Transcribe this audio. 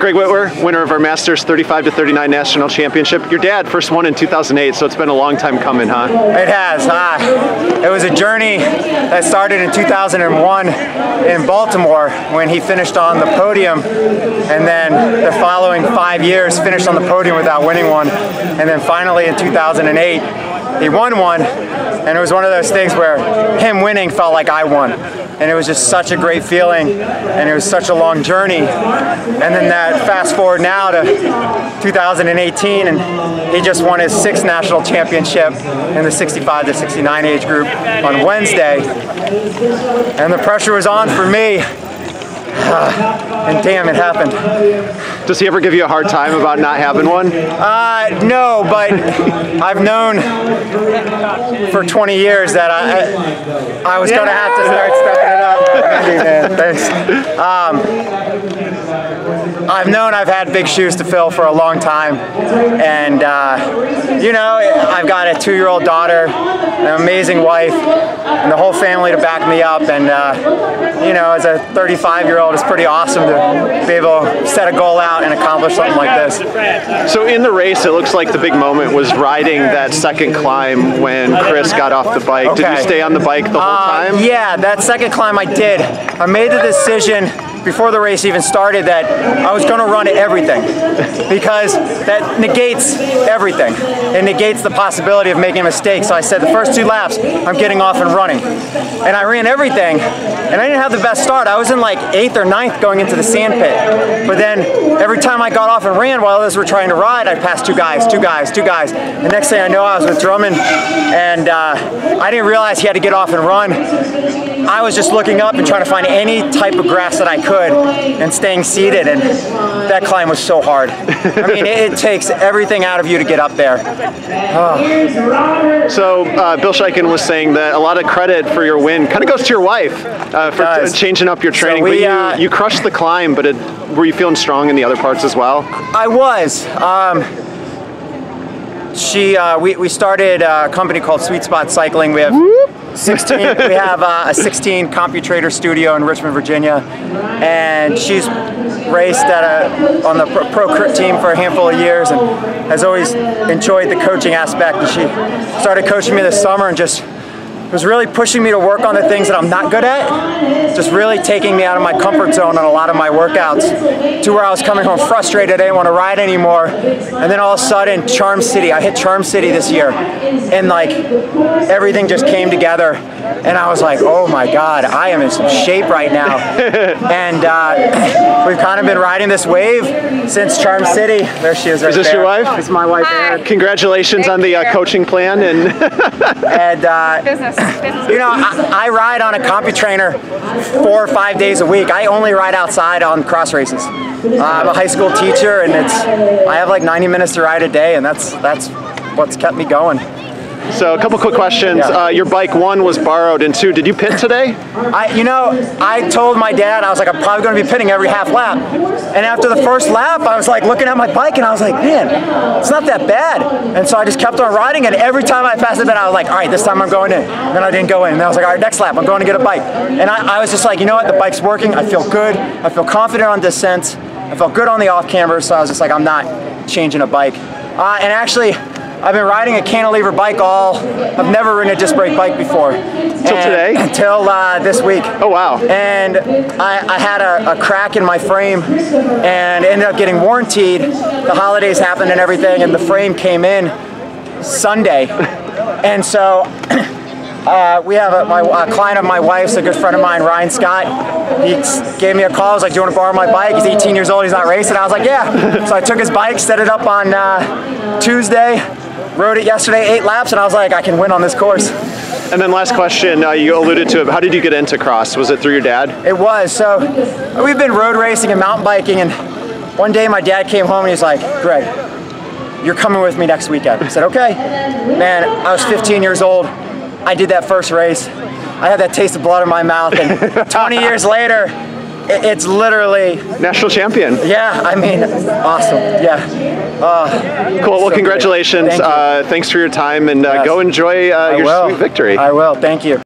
Greg Wittwer, winner of our Masters 35-39 National Championship. Your dad first won in 2008, so it's been a long time coming, huh? It has. It was a journey that started in 2001 in Baltimore when he finished on the podium, and then the following 5 years finished on the podium without winning one, and then finally in 2008 he won one, and it was one of those things where him winning felt like I won. And it was just such a great feeling, and it was such a long journey. And then that fast forward now to 2018, and he just won his 6th national championship in the 65 to 69 age group on Wednesday. And the pressure was on for me. And damn, it happened. Does he ever give you a hard time about not having one? No, but I've known for 20 years that I was going to have to start stepping it up. Thanks. I've known I've had big shoes to fill for a long time, and you know, I've got a 2-year-old daughter, an amazing wife, and the whole family to back me up, and you know, as a 35-year-old, it's pretty awesome to be able to set a goal out and accomplish something like this. So in the race, it looks like the big moment was riding that second climb when Chris got off the bike. Okay. Did you stay on the bike the whole time? Yeah, that second climb I did. I made the decision before the race even started that I was going to run everything, because that negates everything. It negates the possibility of making a mistake. So I said the first 2 laps, I'm getting off and running. And I ran everything, and I didn't have the best start. I was in like 8th or 9th going into the sand pit. But then every time I got off and ran while others were trying to ride, I passed 2 guys. The next thing I know, I was with Drummond, and I didn't realize he had to get off and run. I was just looking up and trying to find any type of grass that I could and staying seated, and that climb was so hard. I mean, it takes everything out of you to get up there. Oh. So Bill Scheiken was saying that a lot of credit for your win kind of goes to your wife for changing up your training. So but you crushed the climb, but were you feeling strong in the other parts as well? I was. We started a company called Sweet Spot Cycling. We have 16. We have a 16 CompuTrader studio in Richmond, Virginia, and she's raced on the pro crit team for a handful of years and has always enjoyed the coaching aspect. And she started coaching me this summer and just was really pushing me to work on the things that I'm not good at, just really taking me out of my comfort zone on a lot of my workouts, to where I was coming home frustrated, I didn't want to ride anymore. And then all of a sudden, Charm City, I hit Charm City this year, and like everything just came together, and I was like, oh my God, I am in some shape right now. And we've kind of been riding this wave since Charm City. There she is right there. Is this your wife? It's my wife, Erin. Congratulations on the coaching plan. And you know, I ride on a CompuTrainer 4 or 5 days a week. I only ride outside on cross races. I'm a high school teacher, and I have like 90 minutes to ride a day, and that's what's kept me going. So a couple quick questions. Yeah. Your bike, 1 was borrowed, and 2, did you pit today? You know, I told my dad, I was like, I'm probably going to be pitting every half lap. And after the first lap, I was like looking at my bike, and I was like, man, it's not that bad. And so I just kept on riding, and every time I passed it, I was like, all right, this time I'm going in. And then I didn't go in. And then I was like, all right, next lap, I'm going to get a bike. And I was just like, you know what, the bike's working. I feel good. I feel confident on descents. I felt good on the off-camber, so I was just like, I'm not changing a bike. And actually, I've been riding a cantilever bike I've never ridden a disc brake bike before. Until today? Until this week. Oh, wow. And I had a crack in my frame and ended up getting warrantied. The holidays happened and everything, and the frame came in Sunday. And so we have a client of my wife's, a good friend of mine, Ryan Scott. He gave me a call. I was like, do you want to borrow my bike? He's 18 years old. He's not racing. I was like, yeah. So I took his bike, set it up on Tuesday, rode it yesterday, 8 laps, and I was like, I can win on this course. And then last question, you alluded to it, how did you get into cross? Was it through your dad? It was. So we've been road racing and mountain biking, and one day my dad came home and he's like, Greg, you're coming with me next weekend. I said, okay. Man, I was 15 years old. I did that first race. I had that taste of blood in my mouth, and 20 years later, it's literally... National champion. Yeah, I mean, awesome, yeah. Cool, well, so congratulations. Thanks for your time, and go enjoy your sweet victory. I will, thank you.